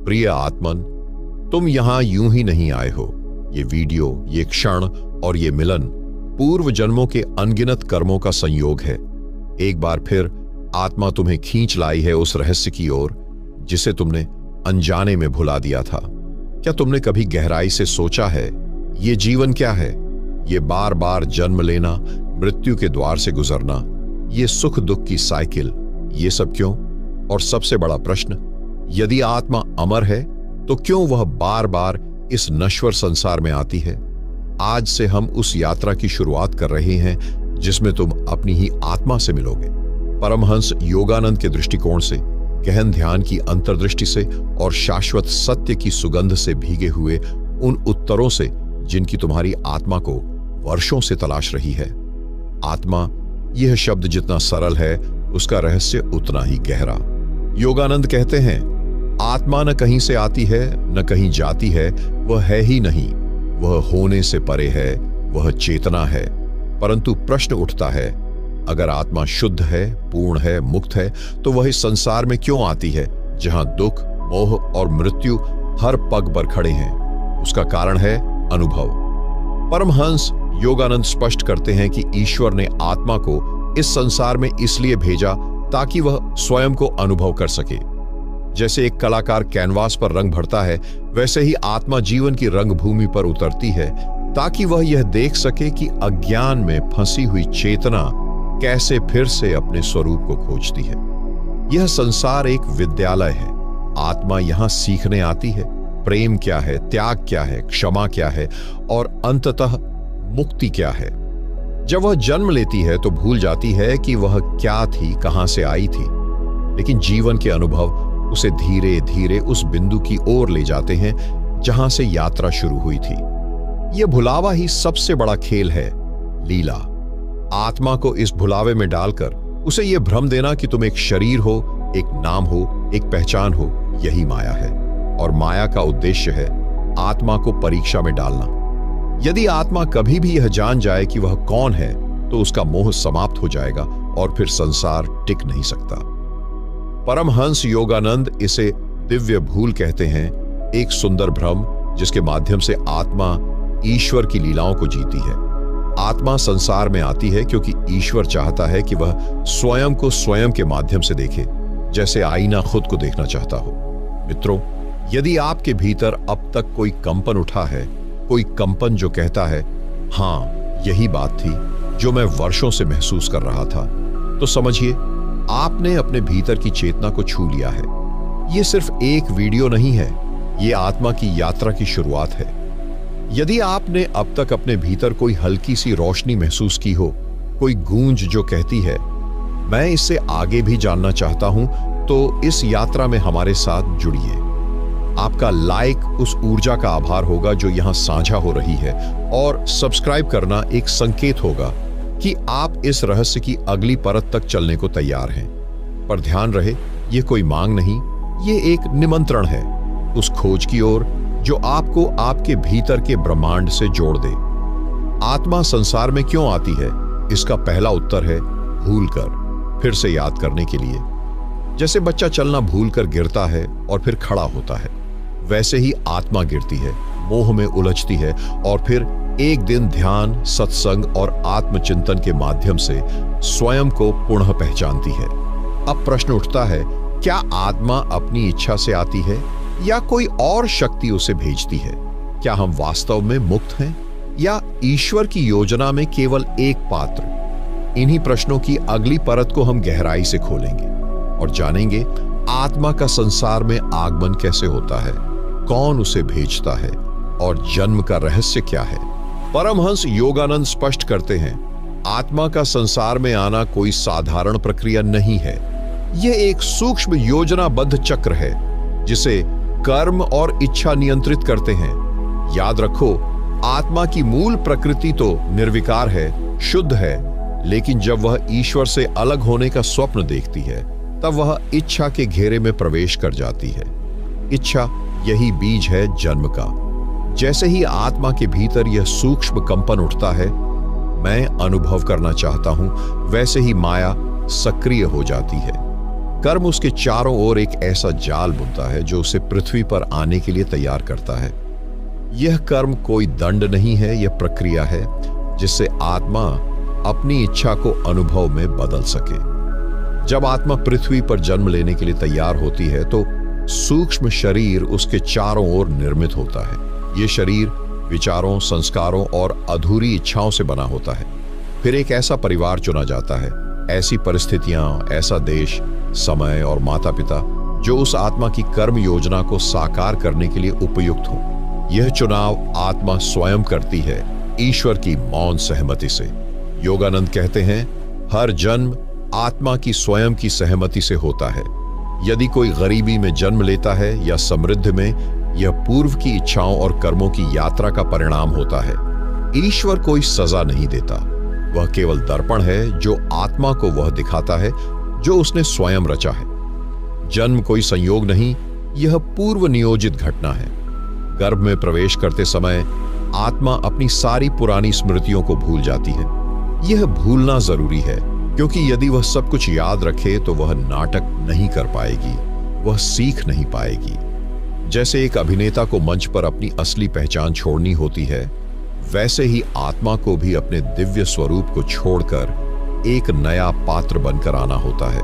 प्रिय आत्मन, तुम यहां यूं ही नहीं आए हो। ये वीडियो, ये क्षण और ये मिलन पूर्व जन्मों के अनगिनत कर्मों का संयोग है। एक बार फिर आत्मा तुम्हें खींच लाई है उस रहस्य की ओर जिसे तुमने अनजाने में भुला दिया था। क्या तुमने कभी गहराई से सोचा है ये जीवन क्या है? ये बार बार जन्म लेना, मृत्यु के द्वार से गुजरना, ये सुख दुख की साइकिल, ये सब क्यों? और सबसे बड़ा प्रश्न, यदि आत्मा अमर है तो क्यों वह बार बार इस नश्वर संसार में आती है? आज से हम उस यात्रा की शुरुआत कर रहे हैं जिसमें तुम अपनी ही आत्मा से मिलोगे। परमहंस योगानंद के दृष्टिकोण से, गहन ध्यान की अंतर्दृष्टि से और शाश्वत सत्य की सुगंध से भीगे हुए उन उत्तरों से जिनकी तुम्हारी आत्मा को वर्षों से तलाश रही है। आत्मा, यह शब्द जितना सरल है उसका रहस्य उतना ही गहरा। योगानंद कहते हैं, आत्मा न कहीं से आती है न कहीं जाती है, वह है ही नहीं, वह होने से परे है, वह चेतना है। परंतु प्रश्न उठता है, अगर आत्मा शुद्ध है, पूर्ण है, मुक्त है, तो वह इस संसार में क्यों आती है जहां दुख, मोह और मृत्यु हर पग पर खड़े हैं? उसका कारण है अनुभव। परमहंस योगानंद स्पष्ट करते हैं कि ईश्वर ने आत्मा को इस संसार में इसलिए भेजा ताकि वह स्वयं को अनुभव कर सके। जैसे एक कलाकार कैनवास पर रंग भरता है, वैसे ही आत्मा जीवन की रंगभूमि पर उतरती है ताकि वह यह देख सके कि अज्ञान में फंसी हुई चेतना कैसे फिर से अपने स्वरूप को खोजती है। यह संसार एक विद्यालय है। आत्मा यहां सीखने आती है, प्रेम क्या है, त्याग क्या है, क्षमा क्या है और अंततः मुक्ति क्या है। जब वह जन्म लेती है तो भूल जाती है कि वह क्या थी, कहां से आई थी। लेकिन जीवन के अनुभव उसे धीरे धीरे उस बिंदु की ओर ले जाते हैं जहां से यात्रा शुरू हुई थी। यह भुलावा ही सबसे बड़ा खेल है, लीला। आत्मा को इस भुलावे में डालकर उसे यह भ्रम देना कि तुम एक शरीर हो, एक नाम हो, एक पहचान हो, यही माया है। और माया का उद्देश्य है आत्मा को परीक्षा में डालना। यदि आत्मा कभी भी यह जान जाए कि वह कौन है तो उसका मोह समाप्त हो जाएगा और फिर संसार टिक नहीं सकता। परमहंस योगानंद इसे दिव्य भूल कहते हैं, एक सुंदर भ्रम जिसके माध्यम से आत्मा ईश्वर की लीलाओं को जीती है। आत्मा संसार में आती है क्योंकि ईश्वर चाहता है कि वह स्वयं को स्वयं के माध्यम से देखे, जैसे आईना खुद को देखना चाहता हो। मित्रों, यदि आपके भीतर अब तक कोई कंपन उठा है, कोई कंपन जो कहता है, हां यही बात थी जो मैं वर्षों से महसूस कर रहा था, तो समझिए आपने अपने भीतर की चेतना को छू लिया है। यह सिर्फ एक वीडियो नहीं है, यह आत्मा की यात्रा की शुरुआत है। यदि आपने अब तक अपने भीतर कोई हल्की सी रोशनी महसूस की हो, कोई गूंज जो कहती है मैं इससे आगे भी जानना चाहता हूं, तो इस यात्रा में हमारे साथ जुड़िए। आपका लाइक उस ऊर्जा का आभार होगा जो यहां साझा हो रही है, और सब्सक्राइब करना एक संकेत होगा कि आप इस रहस्य की अगली परत तक चलने को तैयार हैं। पर ध्यान रहे, यह कोई मांग नहीं, यह एक निमंत्रण है उस खोज की ओर जो आपको आपके भीतर के ब्रह्मांड से जोड़ दे। आत्मा संसार में क्यों आती है? इसका पहला उत्तर है भूलकर, फिर से याद करने के लिए। जैसे बच्चा चलना भूलकर गिरता है और फिर खड़ा होता है, वैसे ही आत्मा गिरती है, मोह में उलझती है और फिर एक दिन ध्यान, सत्संग और आत्मचिंतन के माध्यम से स्वयं को पुनः पहचानती है। अब प्रश्न उठता है, क्या आत्मा अपनी इच्छा से आती है या कोई और शक्ति उसे भेजती है? क्या हम वास्तव में मुक्त हैं या ईश्वर की योजना में केवल एक पात्र? इन्हीं प्रश्नों की अगली परत को हम गहराई से खोलेंगे और जानेंगे आत्मा का संसार में आगमन कैसे होता है, कौन उसे भेजता है और जन्म का रहस्य क्या है। परमहंस योगानंद स्पष्ट करते हैं, आत्मा का संसार में आना कोई साधारण प्रक्रिया नहीं है। यह एक सूक्ष्म योजनाबद्ध चक्र है जिसे कर्म और इच्छा नियंत्रित करते हैं। याद रखो, आत्मा की मूल प्रकृति तो निर्विकार है, शुद्ध है, लेकिन जब वह ईश्वर से अलग होने का स्वप्न देखती है तब वह इच्छा के घेरे में प्रवेश कर जाती है। इच्छा यही बीज है जन्म का। जैसे ही आत्मा के भीतर यह सूक्ष्म कंपन उठता है, मैं अनुभव करना चाहता हूं, वैसे ही माया सक्रिय हो जाती है। कर्म उसके चारों ओर एक ऐसा जाल बुनता है जो उसे पृथ्वी पर आने के लिए तैयार करता है। यह कर्म कोई दंड नहीं है, यह प्रक्रिया है जिससे आत्मा अपनी इच्छा को अनुभव में बदल सके। जब आत्मा पृथ्वी पर जन्म लेने के लिए तैयार होती है तो सूक्ष्म शरीर उसके चारों ओर निर्मित होता है। यह शरीर विचारों, संस्कारों और अधूरी इच्छाओं से बना होता है। फिर एक ऐसा परिवार चुना जाता है, ऐसी परिस्थितियां, ऐसा देश, समय और माता पिता जो उस आत्मा की कर्म योजना को साकार करने के लिए उपयुक्त हो। यह चुनाव आत्मा स्वयं करती है, ईश्वर की मौन सहमति से। योगानंद कहते हैं, हर जन्म आत्मा की स्वयं की सहमति से होता है। यदि कोई गरीबी में जन्म लेता है या समृद्धि में, यह पूर्व की इच्छाओं और कर्मों की यात्रा का परिणाम होता है। ईश्वर कोई सजा नहीं देता, वह केवल दर्पण है जो आत्मा को वह दिखाता है जो उसने स्वयं रचा है। जन्म कोई संयोग नहीं, यह पूर्व नियोजित घटना है। गर्भ में प्रवेश करते समय आत्मा अपनी सारी पुरानी स्मृतियों को भूल जाती है। यह भूलना जरूरी है, क्योंकि यदि वह सब कुछ याद रखे तो वह नाटक नहीं कर पाएगी, वह सीख नहीं पाएगी। जैसे एक अभिनेता को मंच पर अपनी असली पहचान छोड़नी होती है, वैसे ही आत्मा को भी अपने दिव्य स्वरूप को छोड़कर एक नया पात्र बनकर आना होता है।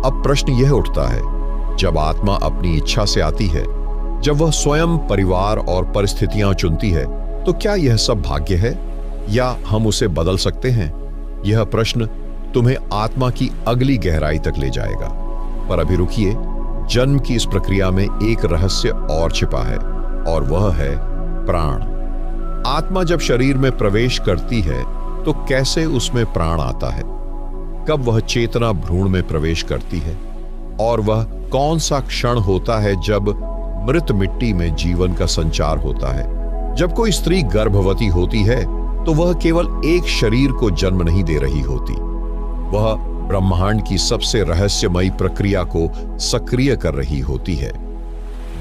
अब प्रश्न यह उठता है, जब आत्मा अपनी इच्छा से आती है, जब वह स्वयं परिवार और परिस्थितियां चुनती है, तो क्या यह सब भाग्य है या हम उसे बदल सकते हैं? यह प्रश्न तुम्हें आत्मा की अगली गहराई तक ले जाएगा। पर अभी रुकिए, जन्म की इस प्रक्रिया में एक रहस्य और छिपा है, और वह है प्राण। आत्मा जब शरीर में प्रवेश करती है तो कैसे उसमें प्राण आता है? कब वह चेतना भ्रूण में प्रवेश करती है? और वह कौन सा क्षण होता है जब मृत मिट्टी में जीवन का संचार होता है? जब कोई स्त्री गर्भवती होती है तो वह केवल एक शरीर को जन्म नहीं दे रही होती, वह ब्रह्मांड की सबसे रहस्यमयी प्रक्रिया को सक्रिय कर रही होती है।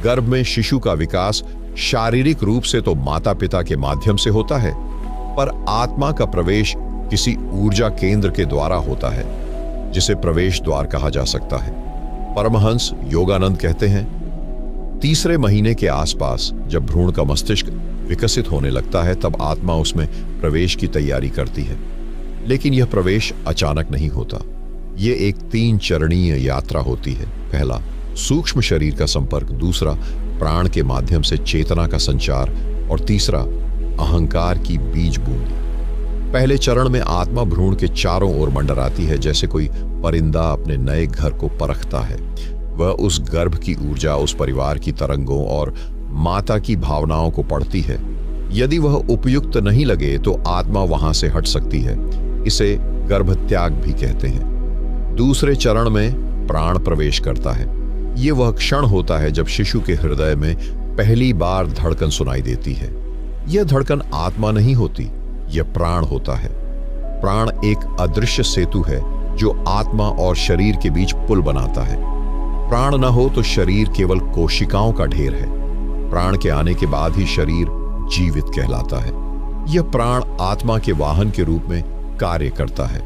गर्भ में शिशु का विकास शारीरिक रूप से तो माता पिता के माध्यम से होता है, पर आत्मा का प्रवेश किसी ऊर्जा केंद्र के द्वारा होता है, जिसे प्रवेश द्वार कहा जा सकता है। परमहंस योगानंद कहते हैं, तीसरे महीने के आसपास जब भ्रूण का मस्तिष्क विकसित होने लगता है, तब आत्मा उसमें प्रवेश की तैयारी करती है। लेकिन यह प्रवेश अचानक नहीं होता, यह एक 3 चरणीय यात्रा होती है। पहला, सूक्ष्म शरीर का संपर्क, दूसरा, प्राण के माध्यम से चेतना का संचार, और तीसरा, अहंकार की बीज बूंदी। पहले चरण में आत्मा भ्रूण के चारों ओर मंडराती है, जैसे कोई परिंदा अपने नए घर को परखता है। वह उस गर्भ की ऊर्जा, उस परिवार की तरंगों और माता की भावनाओं को पढ़ती है। यदि वह उपयुक्त नहीं लगे तो आत्मा वहां से हट सकती है। इसे गर्भ त्याग भी कहते हैं। दूसरे चरण में प्राण प्रवेश करता है। यह वह क्षण होता है जब शिशु के हृदय में पहली बार धड़कन सुनाई देती है। यह धड़कन आत्मा नहीं होती, यह प्राण होता है। प्राण एक अदृश्य सेतु है जो आत्मा और शरीर के बीच पुल बनाता है। प्राण न हो तो शरीर केवल कोशिकाओं का ढेर है। प्राण के आने के बाद ही शरीर जीवित कहलाता है। यह प्राण आत्मा के वाहन के रूप में कार्य करता है,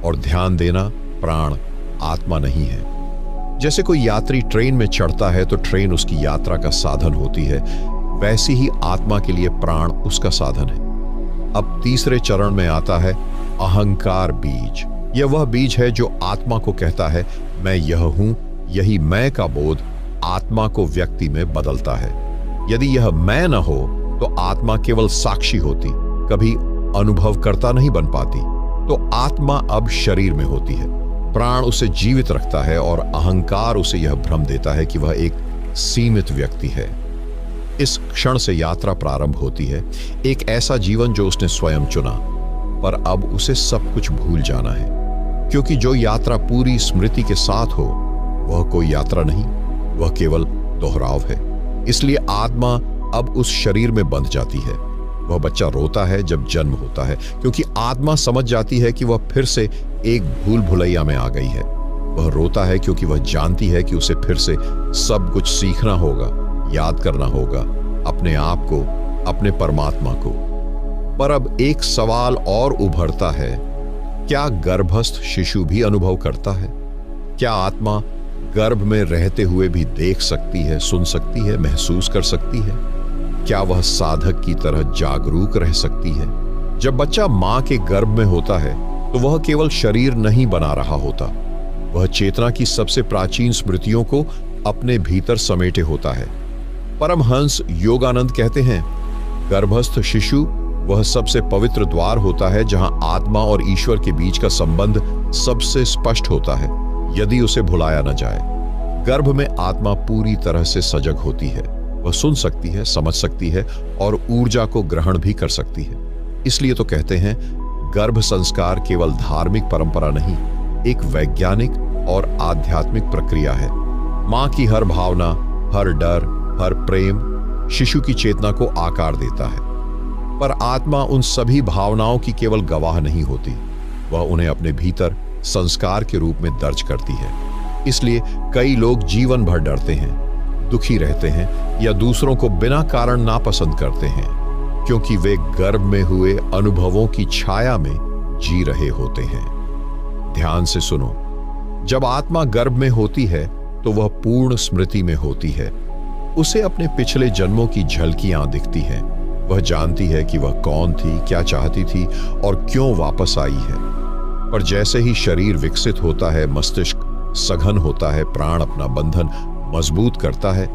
और ध्यान देना, प्राण आत्मा नहीं है। जैसे कोई यात्री ट्रेन में चढ़ता है तो ट्रेन उसकी यात्रा का साधन होती है, वैसी ही आत्मा के लिए प्राण उसका साधन है। अब तीसरे चरण में आता है अहंकार बीज। यह वह बीज है जो आत्मा को कहता है, मैं यह हूं। यही मैं का बोध आत्मा को व्यक्ति में बदलता है। यदि यह मैं न हो तो आत्मा केवल साक्षी होती, कभी अनुभव करता नहीं बन पाती। तो आत्मा अब शरीर में होती है। प्राण उसे जीवित रखता है और अहंकार उसे यह भ्रम देता है कि वह एक सीमित व्यक्ति है। इस क्षण से यात्रा प्रारंभ होती है, एक ऐसा जीवन जो उसने स्वयं चुना, पर अब उसे सब कुछ भूल जाना है, क्योंकि जो यात्रा पूरी स्मृति के साथ हो वह कोई यात्रा नहीं, वह केवल दोहराव है। इसलिए आत्मा अब उस शरीर में बंध जाती है। वह बच्चा रोता है जब जन्म होता है, क्योंकि आत्मा समझ जाती है कि वह फिर से एक भूल भुलैया में आ गई है। वह रोता है क्योंकि वह जानती है कि उसे फिर से सब कुछ सीखना होगा, याद करना होगा, अपने आप को, अपने परमात्मा को। पर अब एक सवाल और उभरता है, क्या गर्भस्थ शिशु भी अनुभव करता है? क्या आत्मा गर्भ में रहते हुए भी देख सकती है, सुन सकती है, महसूस कर सकती है? क्या वह साधक की तरह जागरूक रह सकती है? जब बच्चा मां के गर्भ में होता है तो वह केवल शरीर नहीं बना रहा होता, वह चेतना की सबसे प्राचीन स्मृतियों को अपने भीतर समेटे होता है। परमहंस योगानंद कहते हैं, गर्भस्थ शिशु वह सबसे पवित्र द्वार होता है जहां आत्मा और ईश्वर के बीच का संबंध सबसे स्पष्ट होता है, यदि उसे भुलाया न जाए। गर्भ में आत्मा पूरी तरह से सजग होती है, वह सुन सकती है, समझ सकती है और ऊर्जा को ग्रहण भी कर सकती है। इसलिए तो कहते हैं, गर्भ संस्कार केवल धार्मिक परंपरा नहीं, एक वैज्ञानिक और आध्यात्मिक प्रक्रिया है। मां की हर भावना, हर डर, हर प्रेम शिशु की चेतना को आकार देता है। पर आत्मा उन सभी भावनाओं की केवल गवाह नहीं होती, वह उन्हें अपने भीतर संस्कार के रूप में दर्ज करती है। इसलिए कई लोग जीवन भर डरते हैं, दुखी रहते हैं या दूसरों को बिना कारण नापसंद करते हैं, क्योंकि वे गर्भ में हुए अनुभवों की छाया में जी रहे होते हैं। ध्यान से सुनो, जब आत्मा गर्भ में होती है तो वह पूर्ण स्मृति में होती है। उसे अपने पिछले जन्मों की झलकियां दिखती हैं। वह जानती है कि वह कौन थी, क्या चाहती थी और क्यों वापस आई है। पर जैसे ही शरीर विकसित होता है, मस्तिष्क सघन होता है, प्राण अपना बंधन मजबूत करता है,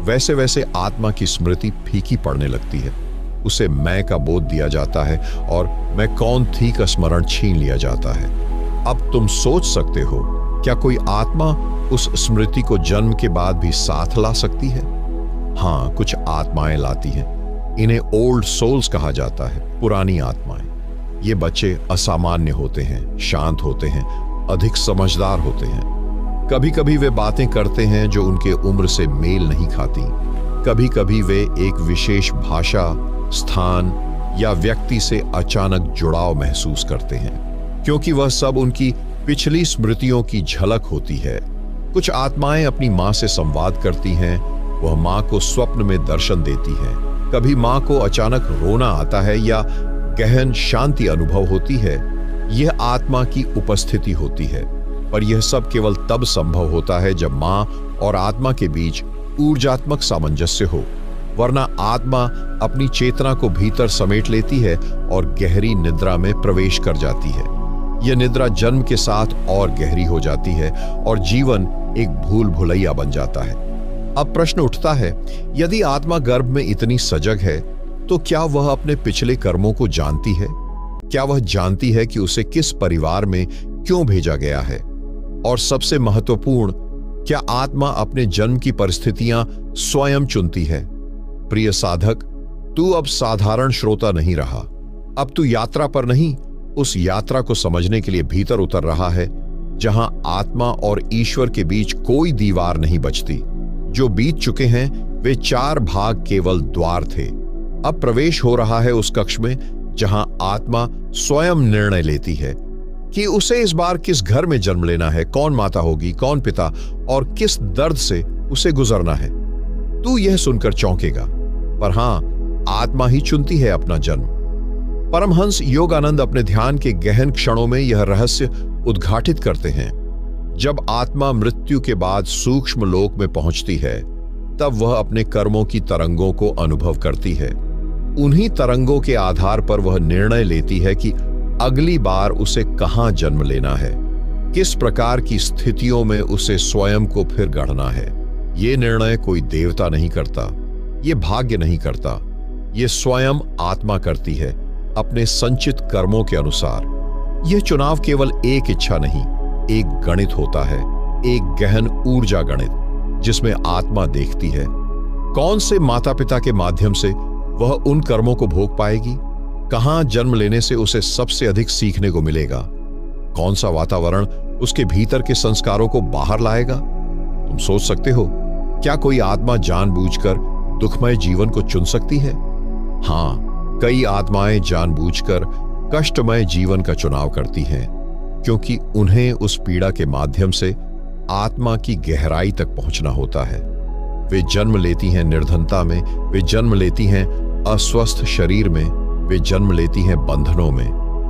वैसे वैसे आत्मा की स्मृति फीकी पड़ने लगती है। उसे मैं का बोध दिया जाता है और मैं कौन थी का स्मरण छीन लिया जाता है। अब तुम सोच सकते हो, क्या कोई आत्मा उस स्मृति को जन्म के बाद भी साथ ला सकती है? हाँ, कुछ आत्माएं लाती हैं। इन्हें ओल्ड सोल्स कहा जाता है, पुरानी आत्माएं। ये बच्चे असामान्य होते हैं, शांत होते हैं, अधिक समझदार होते हैं। कभी कभी वे बातें करते हैं जो उनके उम्र से मेल नहीं खाती। कभी कभी वे एक विशेष भाषा, स्थान या व्यक्ति से अचानक जुड़ाव महसूस करते हैं, क्योंकि वह सब उनकी पिछली स्मृतियों की झलक होती है। कुछ आत्माएं अपनी मां से संवाद करती हैं, वह मां को स्वप्न में दर्शन देती हैं। कभी मां को अचानक रोना आता है या गहन शांति अनुभव होती है। यह आत्मा की उपस्थिति होती है, पर यह सब केवल तब संभव होता है जब मां और आत्मा के बीच ऊर्जात्मक सामंजस्य हो, वरना आत्मा अपनी चेतना को भीतर समेट लेती है और गहरी निद्रा में प्रवेश कर जाती है। यह निद्रा जन्म के साथ और गहरी हो जाती है और जीवन एक भूल भुलैया बन जाता है। अब प्रश्न उठता है, यदि आत्मा गर्भ में इतनी सजग है तो क्या वह अपने पिछले कर्मों को जानती है? क्या वह जानती है कि उसे किस परिवार में क्यों भेजा गया है? और सबसे महत्वपूर्ण, क्या आत्मा अपने जन्म की परिस्थितियां स्वयं चुनती है? प्रिय साधक, तू अब साधारण श्रोता नहीं रहा। अब तू यात्रा पर नहीं, उस यात्रा को समझने के लिए भीतर उतर रहा है, जहां आत्मा और ईश्वर के बीच कोई दीवार नहीं बचती। जो बीत चुके हैं वे 4 भाग केवल द्वार थे। अब प्रवेश हो रहा है उस कक्ष में जहां आत्मा स्वयं निर्णय लेती है कि उसे इस बार किस घर में जन्म लेना है, कौन माता होगी, कौन पिता, और किस दर्द से उसे गुजरना है। तू यह सुनकर चौंकेगा, पर हां, आत्मा ही चुनती है अपना जन्म। परमहंस योगानंद अपने ध्यान के गहन क्षणों में यह रहस्य उद्घाटित करते हैं। जब आत्मा मृत्यु के बाद सूक्ष्म लोक में पहुंचती है, तब वह अपने कर्मों की तरंगों को अनुभव करती है। उन्हीं तरंगों के आधार पर वह निर्णय लेती है कि अगली बार उसे कहां जन्म लेना है, किस प्रकार की स्थितियों में उसे स्वयं को फिर गढ़ना है। ये निर्णय कोई देवता नहीं करता, ये भाग्य नहीं करता, ये स्वयं आत्मा करती है अपने संचित कर्मों के अनुसार। यह चुनाव केवल एक इच्छा नहीं, एक गणित होता है, एक गहन ऊर्जा गणित, जिसमें आत्मा देखती है कौन से माता पिता के माध्यम से वह उन कर्मों को भोग पाएगी, कहां जन्म लेने से उसे सबसे अधिक सीखने को मिलेगा, कौन सा वातावरण उसके भीतर के संस्कारों को बाहर लाएगा। तुम सोच सकते हो, क्या कोई आत्मा जानबूझकर दुखमय जीवन को चुन सकती है? हां, कई आत्माएं जानबूझकर कष्टमय जीवन का चुनाव करती हैं, क्योंकि उन्हें उस पीड़ा के माध्यम से आत्मा की गहराई तक पहुंचना होता है। वे जन्म लेती हैं निर्धनता में, वे जन्म लेती हैं अस्वस्थ शरीर में, वे जन्म लेती हैं बंधनों में,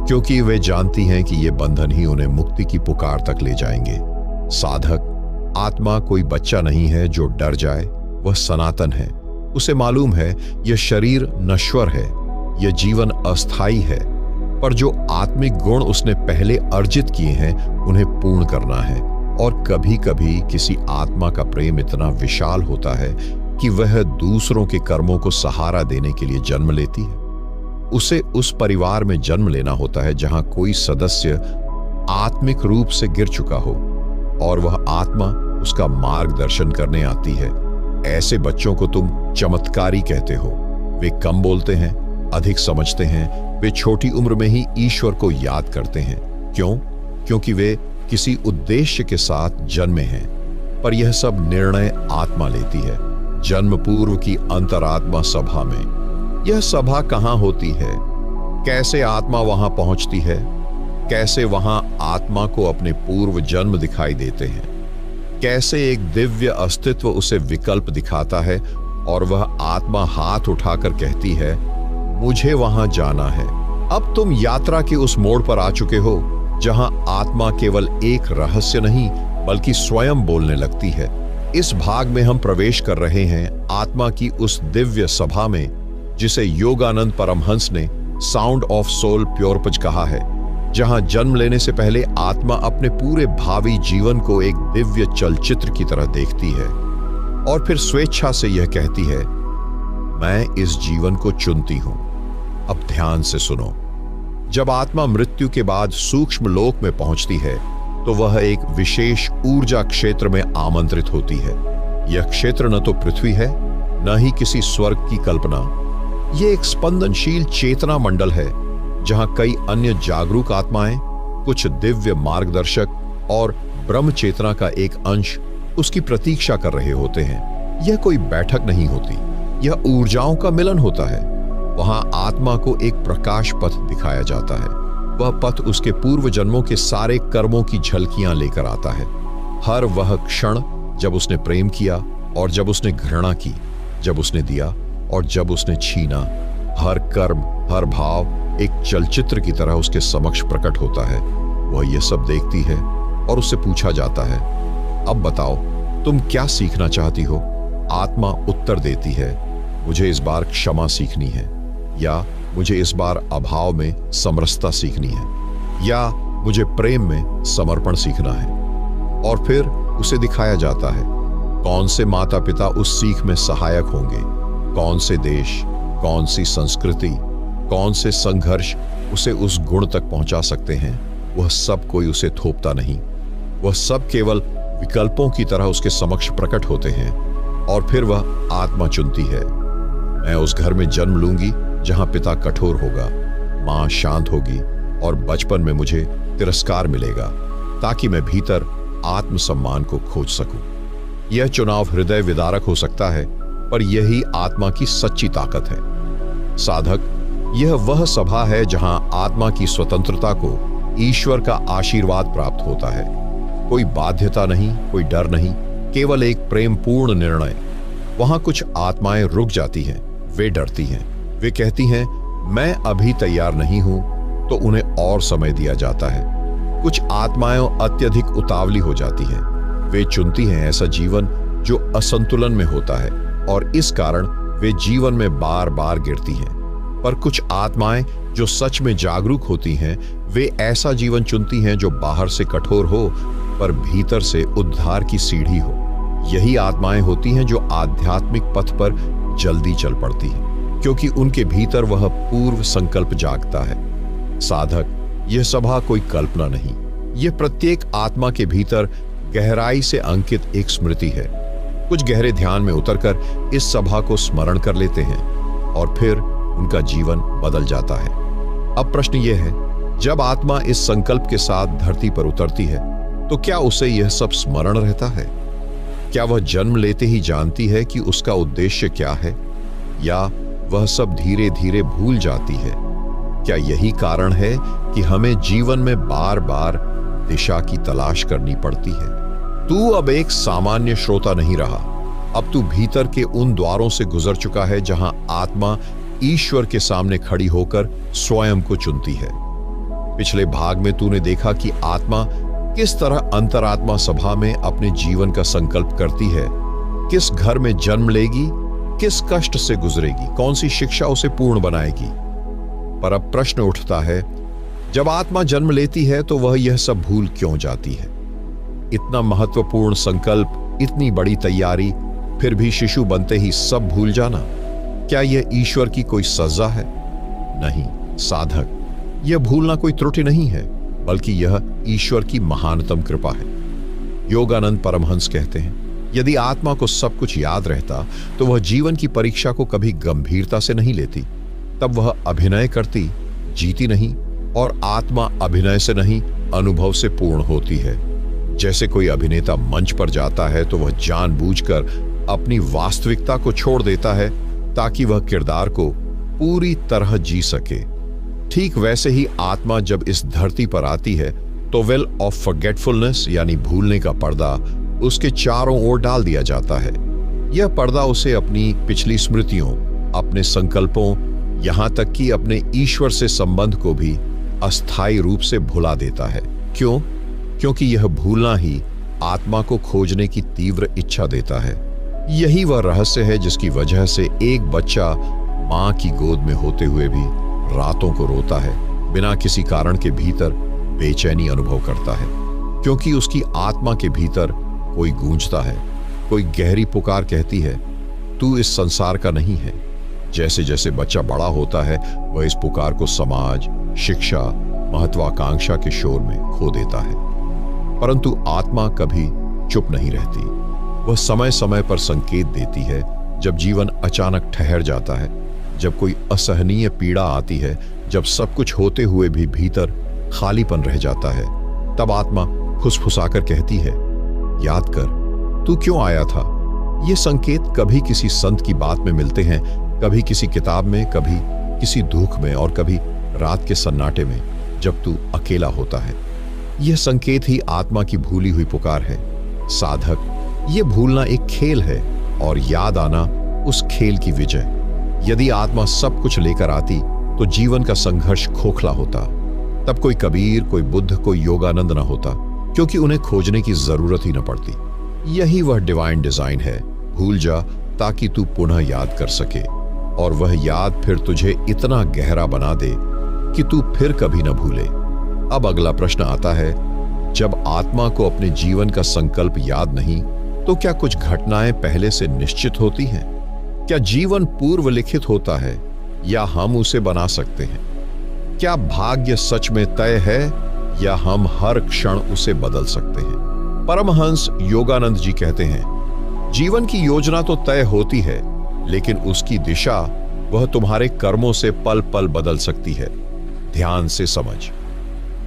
क्योंकि वे जानती हैं कि ये बंधन ही उन्हें मुक्ति की पुकार तक ले जाएंगे। साधक, आत्मा कोई बच्चा नहीं है जो डर जाए, वह सनातन है। उसे मालूम है यह शरीर नश्वर है, यह जीवन अस्थाई है, पर जो आत्मिक गुण उसने पहले अर्जित किए हैं उन्हें पूर्ण करना है। और कभी कभी किसी आत्मा का प्रेम इतना विशाल होता है कि वह दूसरों के कर्मों को सहारा देने के लिए जन्म लेती है। उसे उस परिवार में जन्म लेना होता है जहां कोई सदस्य आत्मिक रूप से गिर चुका हो और वह आत्मा उसका मार्गदर्शन करने आती है। ऐसे बच्चों को तुम चमत्कारी कहते हो। वे कम बोलते हैं, अधिक समझते हैं, वे छोटी उम्र में ही ईश्वर को याद करते हैं। क्यों? क्योंकि वे किसी उद्देश्य के साथ जन्मे हैं। पर यह सब निर्णय आत्मा लेती है, जन्म पूर्व की अंतरात्मा सभा में। यह सभा कहाँ होती है? कैसे आत्मा वहां पहुंचती है? कैसे वहां आत्मा को अपने पूर्व जन्म दिखाई देते हैं? कैसे एक दिव्य अस्तित्व उसे विकल्प दिखाता है और वह आत्मा हाथ उठाकर कहती है, मुझे वहां जाना है। अब तुम यात्रा के उस मोड़ पर आ चुके हो जहां आत्मा केवल एक रहस्य नहीं बल्कि स्वयं बोलने लगती है। इस भाग में हम प्रवेश कर रहे हैं आत्मा की उस दिव्य सभा में जिसे योगानंद परमहंस ने साउंड ऑफ सोल प्योरपज कहा है, जहां जन्म लेने से पहले आत्मा अपने पूरे भावी जीवन को एक दिव्य चलचित्र की तरह देखती है और फिर स्वेच्छा से यह कहती है, मैं इस जीवन को चुनती हूं। अब ध्यान से सुनो। जब आत्मा मृत्यु के बाद सूक्ष्म लोक में पहुंचती है तो वह एक विशेष ऊर्जा क्षेत्र में आमंत्रित होती है। यह क्षेत्र न तो पृथ्वी है, न ही किसी स्वर्ग की कल्पना। यह एक स्पंदनशील चेतना मंडल है जहां कई अन्य जागरूक आत्माएं, कुछ दिव्य मार्गदर्शक और ब्रह्म चेतना का एक अंश उसकी प्रतीक्षा कर रहे होते हैं। यह कोई बैठक नहीं होती, यह ऊर्जाओं का मिलन होता है। वहां आत्मा को एक प्रकाश पथ दिखाया जाता है। वह पथ उसके पूर्व जन्मों के सारे कर्मों की झलकियां लेकर आता है। हर वह क्षण जब उसने प्रेम किया और जब उसने घृणा की, जब उसने दिया और जब उसने छीना, हर कर्म, हर भाव एक चलचित्र की तरह उसके समक्ष प्रकट होता है। वह यह सब देखती है और उससे पूछा जाता है, अब बताओ तुम क्या सीखना चाहती हो? आत्मा उत्तर देती है, मुझे इस बार क्षमा सीखनी है, या मुझे इस बार अभाव में समरसता सीखनी है, या मुझे प्रेम में समर्पण सीखना है। और फिर उसे दिखाया जाता है कौन से माता पिता उस सीख में सहायक होंगे, कौन से देश, कौन सी संस्कृति, कौन से संघर्ष उसे उस गुण तक पहुंचा सकते हैं। वह सब कोई उसे थोपता नहीं, वह सब केवल विकल्पों की तरह उसके समक्ष प्रकट होते हैं। और फिर वह आत्मा चुनती है, मैं उस घर में जन्म लूंगी जहां पिता कठोर होगा, मां शांत होगी और बचपन में मुझे तिरस्कार मिलेगा, ताकि मैं भीतर आत्मसम्मान को खोज सकूं। यह चुनाव हृदय विदारक हो सकता है, पर यही आत्मा की सच्ची ताकत है। साधक, यह वह सभा है जहां आत्मा की स्वतंत्रता को ईश्वर का आशीर्वाद प्राप्त होता है। कोई बाध्यता नहीं, कोई डर नहीं, केवल एक प्रेमपूर्ण निर्णय। वहां कुछ आत्माएं रुक जाती हैं, वे डरती हैं, वे कहती हैं मैं अभी तैयार नहीं हूं, तो उन्हें और समय दिया जाता है। कुछ आत्माएं अत्यधिक उतावली हो जाती हैं, वे चुनती हैं ऐसा जीवन जो असंतुलन में होता है और इस कारण वे जीवन में बार बार गिरती हैं। पर कुछ आत्माएं जो सच में जागरूक होती हैं, वे ऐसा जीवन चुनती हैं जो बाहर से कठोर हो पर भीतर से उद्धार की सीढ़ी हो। यही आत्माएं होती हैं जो आध्यात्मिक पथ पर जल्दी चल पड़ती हैं, क्योंकि उनके भीतर वह पूर्व संकल्प जागता है। साधक, यह सभा कोई कल्पना नहीं, यह प्रत्येक आत्मा के भीतर गहराई से अंकित एक स्मृति है। कुछ गहरे ध्यान में उतरकर इस सभा को स्मरण कर लेते हैं और फिर उनका जीवन बदल जाता है। अब प्रश्न यह है, जब आत्मा इस संकल्प के साथ धरती पर उतरती है तो क्या उसे यह सब स्मरण रहता है? क्या वह जन्म लेते ही जानती है कि उसका उद्देश्य क्या है, या वह सब धीरे धीरे भूल जाती है? क्या यही कारण है कि हमें जीवन में बार बार दिशा की तलाश करनी पड़ती है? तू अब एक सामान्य श्रोता नहीं रहा, अब तू भीतर के उन द्वारों से गुजर चुका है जहां आत्मा ईश्वर के सामने खड़ी होकर स्वयं को चुनती है। पिछले भाग में तूने देखा कि आत्मा किस तरह अंतरात्मा सभा में अपने जीवन का संकल्प करती है, किस घर में जन्म लेगी, किस कष्ट से गुजरेगी, कौन सी शिक्षा उसे पूर्ण बनाएगी। पर अब प्रश्न उठता है, जब आत्मा जन्म लेती है तो वह यह सब भूल क्यों जाती है? इतना महत्वपूर्ण संकल्प, इतनी बड़ी तैयारी, फिर भी शिशु बनते ही सब भूल जाना, क्या यह ईश्वर की कोई सजा है? नहीं साधक, यह भूलना कोई त्रुटि नहीं है, बल्कि यह ईश्वर की महानतम कृपा है। योगानंद परमहंस कहते हैं, यदि आत्मा को सब कुछ याद रहता तो वह जीवन की परीक्षा को कभी गंभीरता से नहीं लेती। तब वह अभिनय करती, जीती नहीं, और आत्मा अभिनय से नहीं, अनुभव से पूर्ण होती है। जैसे कोई अभिनेता मंच पर जाता है तो वह जानबूझकर अपनी वास्तविकता को छोड़ देता है ताकि वह किरदार को पूरी तरह जी सके। ठीक वैसे ही आत्मा जब इस धरती पर आती है तो वेल ऑफ फॉरगेटफुलनेस यानी भूलने का पर्दा उसके चारों ओर डाल दिया जाता है। यह पर्दा उसे अपनी पिछली स्मृतियों, अपने संकल्पों, यहां तक कि अपने ईश्वर से संबंध को भी अस्थायी रूप से भुला देता है। क्यों? क्योंकि यह भूलना ही आत्मा को खोजने की तीव्र इच्छा देता है। यही वह रहस्य है जिसकी वजह से एक बच्चा मां की गोद में होते हुए भी रातों को रोता है, बिना किसी कारण के भीतर बेचैनी अनुभव करता है, क्योंकि उसकी आत्मा के भीतर कोई गूंजता है, कोई गहरी पुकार कहती है, तू इस संसार का नहीं है। जैसे जैसे बच्चा बड़ा होता है वह इस पुकार को समाज, शिक्षा, महत्वाकांक्षा के शोर में खो देता है। परंतु आत्मा कभी चुप नहीं रहती। वह समय समय पर संकेत देती है। जब जीवन अचानक ठहर जाता है, जब कोई असहनीय पीड़ा आती है, जब सब कुछ होते हुए भी भीतर खालीपन रह जाता है, तब आत्मा फुसफुसाकर कहती है, याद कर तू क्यों आया था। ये संकेत कभी किसी संत की बात में मिलते हैं, कभी किसी किताब में, कभी किसी दुख में, और कभी रात के सन्नाटे में जब तू अकेला होता है। यह संकेत ही आत्मा की भूली हुई पुकार है। साधक, यह भूलना एक खेल है और याद आना उस खेल की विजय। यदि आत्मा सब कुछ लेकर आती तो जीवन का संघर्ष खोखला होता। तब कोई कबीर, कोई बुद्ध, कोई योगानंद न होता, क्योंकि उन्हें खोजने की जरूरत ही न पड़ती। यही वह डिवाइन डिजाइन है। भूल जा ताकि तू पुनः याद कर सके, और वह याद फिर तुझे इतना गहरा बना दे कि तू फिर कभी न भूले। अब अगला प्रश्न आता है, जब आत्मा को अपने जीवन का संकल्प याद नहीं तो क्या कुछ घटनाएं पहले से निश्चित होती हैं? क्या जीवन पूर्व लिखित होता है या हम उसे बना सकते हैं? क्या भाग्य सच में तय है या हम हर क्षण उसे बदल सकते हैं? परमहंस योगानंद जी कहते हैं, जीवन की योजना तो तय होती है, लेकिन उसकी दिशा वह तुम्हारे कर्मों से पल पल बदल सकती है। ध्यान से समझ।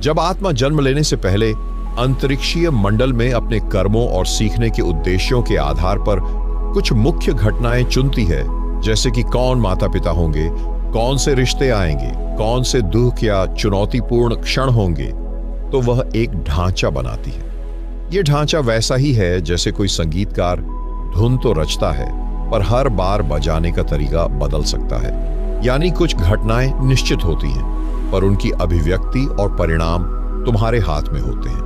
जब आत्मा जन्म लेने से पहले अंतरिक्षीय मंडल में अपने कर्मों और सीखने के उद्देश्यों के आधार पर कुछ मुख्य घटनाएं चुनती है, जैसे कि कौन माता पिता होंगे, कौन से रिश्ते आएंगे, कौन से दुख या चुनौतीपूर्ण क्षण होंगे, तो वह एक ढांचा बनाती है। यह ढांचा वैसा ही है जैसे कोई संगीतकार धुन तो रचता है, पर हर बार बजाने का तरीका बदल सकता है। यानी कुछ घटनाएं निश्चित होती हैं, पर उनकी अभिव्यक्ति और परिणाम तुम्हारे हाथ में होते हैं।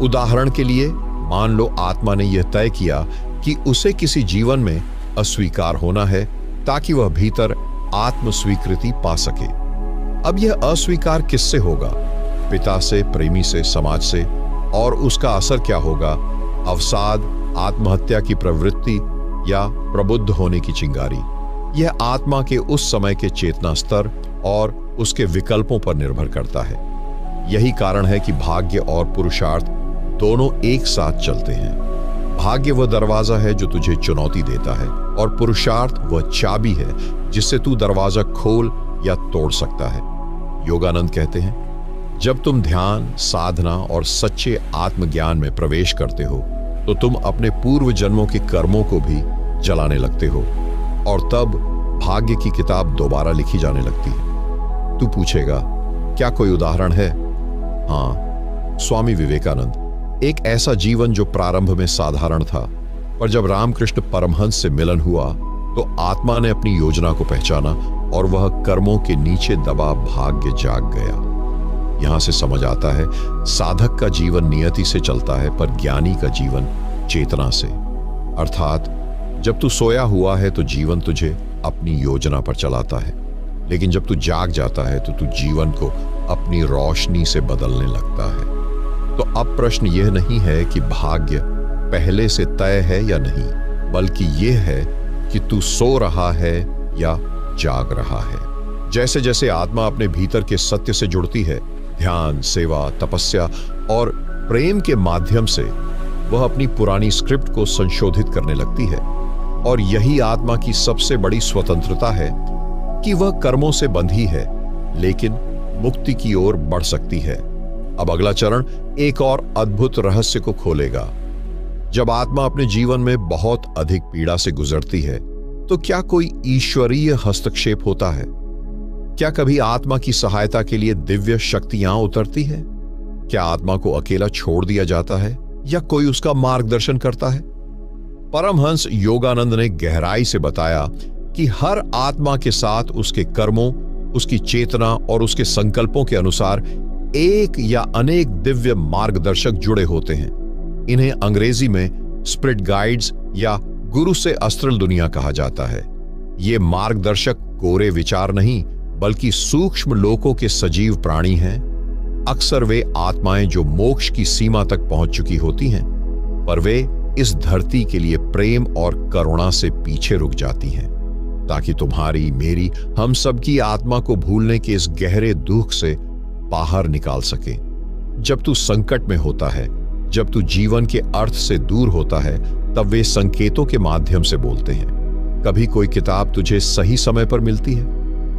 उदाहरण के लिए, मान लो आत्मा ने यह तय किया कि उसे किसी जीवन में अस्वीकार होना है ताकि वह भीतर आत्म स्वीकृति पा सके। अब यह अस्वीकार किससे होगा? पिता से, प्रेमी से, समाज से, और उसका असर क्या होगा? अवसाद, आत्महत्या की प्रवृत्ति या प्रबुद्ध होने की चिंगारी? यह आत्मा के उस समय के चेतना स्तर और उसके विकल्पों पर निर्भर करता है। यही कारण है कि भाग्य और पुरुषार्थ दोनों एक साथ चलते हैं। भाग्य वह दरवाजा है जो तुझे चुनौती देता है, और पुरुषार्थ वह चाबी है जिससे तू दरवाजा खोल या तोड़ सकता है। योगानंद कहते हैं, जब तुम ध्यान, साधना और सच्चे आत्मज्ञान में प्रवेश करते हो तो तुम अपने पूर्व जन्मों के कर्मों को भी जलाने लगते हो, और तब भाग्य की किताब दोबारा लिखी जाने लगती है। तू पूछेगा, क्या कोई उदाहरण है? हाँ, स्वामी विवेकानंद। एक ऐसा जीवन जो प्रारंभ में साधारण था, पर जब रामकृष्ण परमहंस से मिलन हुआ तो आत्मा ने अपनी योजना को पहचाना और वह कर्मों के नीचे दबा भाग्य जाग गया। यहां से समझ आता है साधक का जीवन नियति से चलता है, पर ज्ञानी का जीवन चेतना से। अर्थात जब तू सोया हुआ है तो जीवन तुझे अपनी योजना पर चलाता है, लेकिन जब तू जाग जाता है तो तू जीवन को अपनी रोशनी से बदलने लगता है। तो अब प्रश्न यह नहीं है कि भाग्य पहले से तय है या नहीं, बल्कि यह है कि तू सो रहा है या जाग रहा है। जैसे जैसे आत्मा अपने भीतर के सत्य से जुड़ती है, ध्यान, सेवा, तपस्या और प्रेम के माध्यम से वह अपनी पुरानी स्क्रिप्ट को संशोधित करने लगती है। और यही आत्मा की सबसे बड़ी स्वतंत्रता है कि वह कर्मों से बंधी है, लेकिन मुक्ति की ओर बढ़ सकती है। अब अगला चरण एक और अद्भुत रहस्य को खोलेगा। जब आत्मा अपने जीवन में बहुत अधिक पीड़ा से गुजरती है, तो क्या कोई ईश्वरीय हस्तक्षेप होता है? क्या कभी आत्मा की सहायता के लिए दिव्य शक्तियां उतरती है? क्या आत्मा को अकेला छोड़ दिया जाता है या कोई उसका मार्गदर्शन करता है? परमहंस योगानंद ने गहराई से बताया कि हर आत्मा के साथ उसके कर्मों, उसकी चेतना और उसके संकल्पों के अनुसार एक या अनेक दिव्य मार्गदर्शक जुड़े होते हैं। इन्हें अंग्रेजी में स्पिरिट गाइड्स या गुरु से अस्त्रल दुनिया कहा जाता है। ये मार्गदर्शक कोरे विचार नहीं, बल्कि सूक्ष्म लोकों के सजीव प्राणी हैं। अक्सर वे आत्माएं जो मोक्ष की सीमा तक पहुंच चुकी होती हैं, पर वे इस धरती के लिए प्रेम और करुणा से पीछे रुक जाती हैं, ताकि तुम्हारी, मेरी, हम सबकी आत्मा को भूलने के इस गहरे दुख से बाहर निकाल सके। जब तू संकट में होता है, जब तू जीवन के अर्थ से दूर होता है, तब वे संकेतों के माध्यम से बोलते हैं। कभी कोई किताब तुझे सही समय पर मिलती है,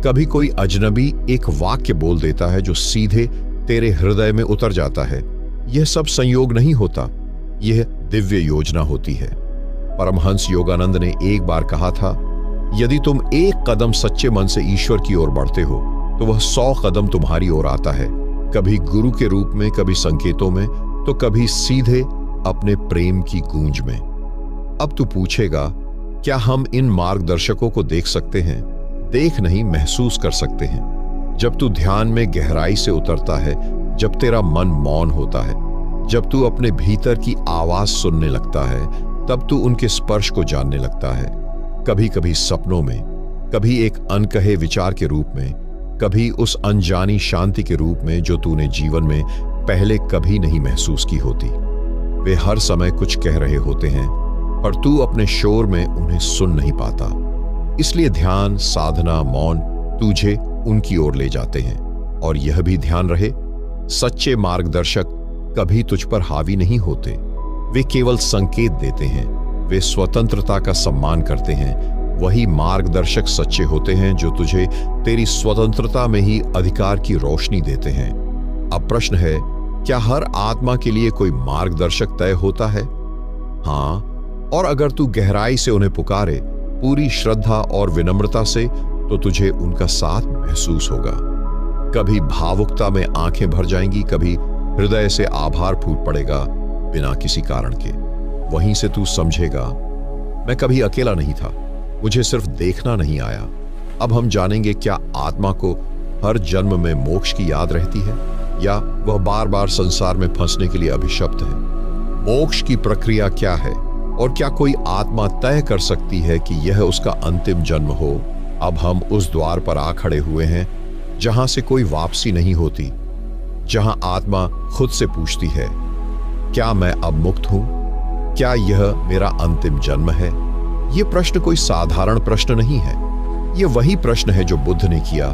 कभी कोई अजनबी एक वाक्य बोल देता है जो सीधे तेरे हृदय में उतर जाता है। यह सब संयोग नहीं होता, यह दिव्य योजना होती है। परमहंस योगानंद ने एक बार कहा था, यदि तुम एक कदम सच्चे मन से ईश्वर की ओर बढ़ते हो, तो वह 100 कदम तुम्हारी ओर आता है, कभी गुरु के रूप में, कभी संकेतों में, तो कभी सीधे अपने प्रेम की गूंज में। अब तू पूछेगा, क्या हम इन मार्गदर्शकों को देख सकते हैं? देख नहीं, महसूस कर सकते हैं। जब तू ध्यान में गहराई से उतरता है, जब तेरा मन मौन होता है, जब तू अपने भीतर की आवाज सुनने लगता है, तब तू उनके स्पर्श को जानने लगता है। कभी कभी सपनों में, कभी एक अनकहे विचार के रूप में, कभी उस अनजानी शांति के रूप में जो तूने जीवन में पहले कभी नहीं महसूस की होती। वे हर समय कुछ कह रहे होते हैं, पर तू अपने शोर में उन्हें सुन नहीं पाता। इसलिए ध्यान, साधना, मौन तुझे उनकी ओर ले जाते हैं। और यह भी ध्यान रहे, सच्चे मार्गदर्शक कभी तुझ पर हावी नहीं होते। वे केवल संकेत देते हैं, वे स्वतंत्रता का सम्मान करते हैं। वही मार्गदर्शक सच्चे होते हैं जो तुझे तेरी स्वतंत्रता में ही अधिकार की रोशनी देते हैं। अब प्रश्न है, क्या हर आत्मा के लिए कोई मार्गदर्शक तय होता है? हाँ, और अगर तू गहराई से उन्हें पुकारे, पूरी श्रद्धा और विनम्रता से, तो तुझे उनका साथ महसूस होगा। कभी भावुकता में आंखें भर जाएंगी, कभी हृदय से आभार फूट पड़ेगा बिना किसी कारण के। वहीं से तू समझेगा, मैं कभी अकेला नहीं था, मुझे सिर्फ देखना नहीं आया। अब हम जानेंगे, क्या आत्मा को हर जन्म में मोक्ष की याद रहती है, या वह बार बार संसार में फंसने के लिए अभिशप्त है? मोक्ष की प्रक्रिया क्या है, और क्या कोई आत्मा तय कर सकती है कि यह उसका अंतिम जन्म हो? अब हम उस द्वार पर आ खड़े हुए हैं जहां से कोई वापसी नहीं होती, जहां आत्मा खुद से पूछती है, क्या मैं अब मुक्त हूं? क्या यह मेरा अंतिम जन्म है? यह प्रश्न कोई साधारण प्रश्न नहीं है। यह वही प्रश्न है जो बुद्ध ने किया,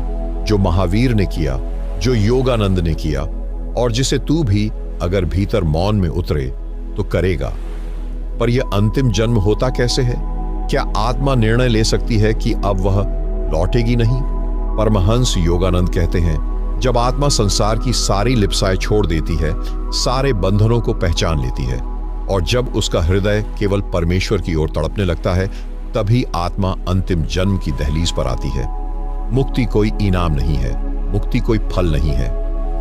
जो महावीर ने किया, जो योगानंद ने किया, और जिसे तू भी अगर भीतर मौन में उतरे तो करेगा। पर यह अंतिम जन्म होता कैसे है? क्या आत्मा निर्णय ले सकती है कि अब वह लौटेगी नहीं? परमहंस योगानंद कहते हैं, जब आत्मा संसार की सारी लिप्साएं छोड़ देती है, सारे बंधनों को पहचान लेती है, और जब उसका हृदय केवल परमेश्वर की ओर तड़पने लगता है, तभी आत्मा अंतिम जन्म की दहलीज पर आती है। मुक्ति कोई इनाम नहीं है, मुक्ति कोई फल नहीं है।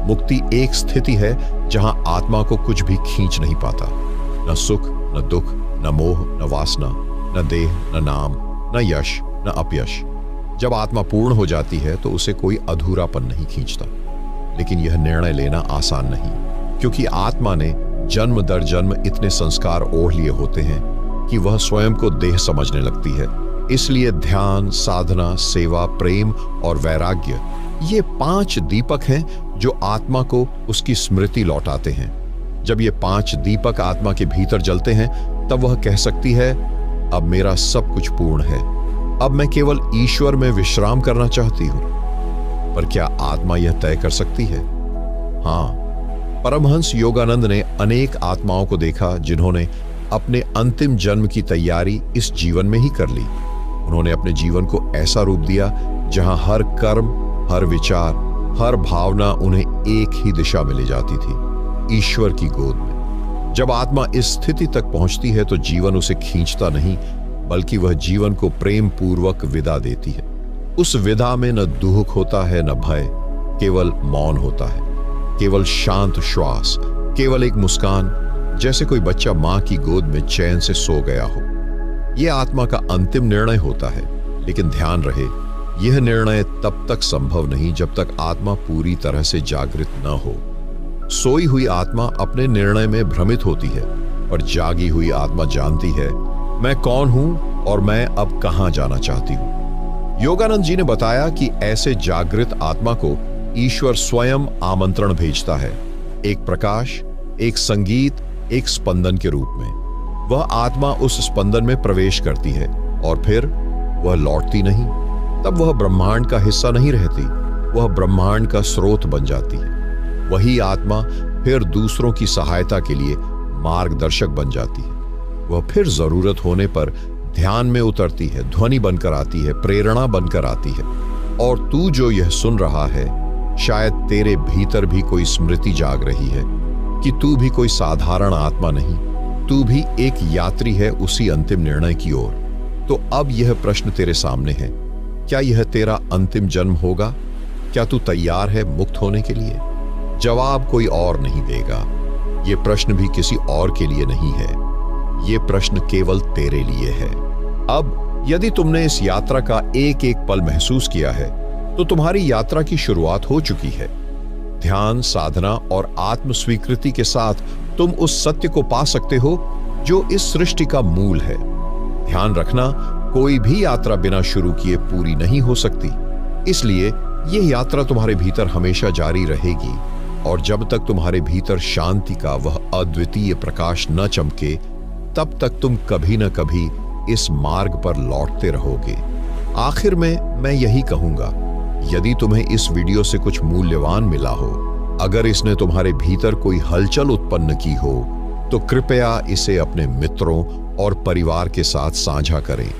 मुक्ति एक स्थिति है जहां आत्मा को कुछ भी खींच नहीं पाता, न सुख, न दुख, न मोह, न वासना, न देह, न नाम, न यश, न अपयश। जब आत्मा पूर्ण हो जाती है तो उसे कोई अधूरापन नहीं खींचता। लेकिन यह निर्णय लेना आसान नहीं, क्योंकि आत्मा ने जन्म दर जन्म इतने संस्कार ओढ़ लिए होते हैं कि वह स्वयं को देह समझने लगती है। इसलिए ध्यान, साधना, सेवा, प्रेम और वैराग्य, ये 5 दीपक हैं जो आत्मा को उसकी स्मृति लौटाते हैं। जब ये 5 दीपक आत्मा के भीतर जलते हैं, तब वह कह सकती है, अब मेरा सब कुछ पूर्ण है, अब मैं केवल ईश्वर में विश्राम करना चाहती हूं। पर क्या आत्मा यह तय कर सकती है? हां, परमहंस योगानंद ने अनेक आत्माओं को देखा जिन्होंने अपने अंतिम जन्म की तैयारी इस जीवन में ही कर ली। उन्होंने अपने जीवन को ऐसा रूप दिया जहां हर कर्म, हर विचार, हर भावना उन्हें एक ही दिशा में ले जाती थी, ईश्वर की गोद में। जब आत्मा इस स्थिति तक पहुंचती है तो जीवन उसे खींचता नहीं, बल्कि वह जीवन को प्रेम पूर्वक विदा देती है। उस विदा में न दुख होता है, न भय, केवल मौन होता है, केवल शांत श्वास, केवल एक मुस्कान, जैसे कोई बच्चा मां की गोद में चैन से सो गया हो। यह आत्मा का अंतिम निर्णय होता है, लेकिन ध्यान रहे, यह निर्णय तब तक संभव नहीं जब तक आत्मा पूरी तरह से जागृत न हो। सोई हुई आत्मा अपने निर्णय में भ्रमित होती है, और जागी हुई आत्मा जानती है, मैं कौन हूं और मैं अब कहां जाना चाहती हूं। योगानंद जी ने बताया कि ऐसे जागृत आत्मा को ईश्वर स्वयं आमंत्रण भेजता है, एक प्रकाश, एक संगीत, एक स्पंदन के रूप में। वह आत्मा उस स्पंदन में प्रवेश करती है और फिर वह लौटती नहीं। तब वह ब्रह्मांड का हिस्सा नहीं रहती, वह ब्रह्मांड का स्रोत बन जाती है। वही आत्मा फिर दूसरों की सहायता के लिए मार्गदर्शक बन जाती है। वह फिर जरूरत होने पर ध्यान में उतरती है, ध्वनि बनकर आती है, प्रेरणा बनकर आती है। और तू जो यह सुन रहा है, शायद तेरे भीतर भी कोई स्मृति जाग रही है कि तू भी कोई साधारण आत्मा नहीं, तू भी एक यात्री है उसी अंतिम निर्णय की ओर। तो अब यह प्रश्न तेरे सामने है, क्या यह तेरा अंतिम जन्म होगा? क्या तू तैयार है मुक्त होने के लिए? जवाब कोई और नहीं देगा। यह प्रश्न भी किसी और के लिए नहीं है, ये प्रश्न केवल तेरे लिए है। अब यदि तुमने इस यात्रा का एक एक पल महसूस किया है, तो तुम्हारी यात्रा की शुरुआत हो चुकी है। ध्यान, साधना और आत्म स्वीकृति के साथ तुम उस सत्य को पा सकते हो जो इस सृष्टि का मूल है। ध्यान रखना, कोई भी यात्रा बिना शुरू किए पूरी नहीं हो सकती। इसलिए यह यात्रा तुम्हारे भीतर हमेशा जारी रहेगी, और जब तक तुम्हारे भीतर शांति का वह अद्वितीय प्रकाश न चमके, तब तक तुम कभी न कभी इस मार्ग पर लौटते रहोगे। आखिर में मैं यही कहूंगा, यदि तुम्हें इस वीडियो से कुछ मूल्यवान मिला हो, अगर इसने तुम्हारे भीतर कोई हलचल उत्पन्न की हो, तो कृपया इसे अपने मित्रों और परिवार के साथ साझा करें।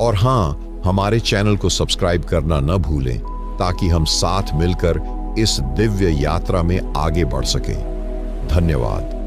और हां, हमारे चैनल को सब्सक्राइब करना न भूलें, ताकि हम साथ मिलकर इस दिव्य यात्रा में आगे बढ़ सकें। धन्यवाद।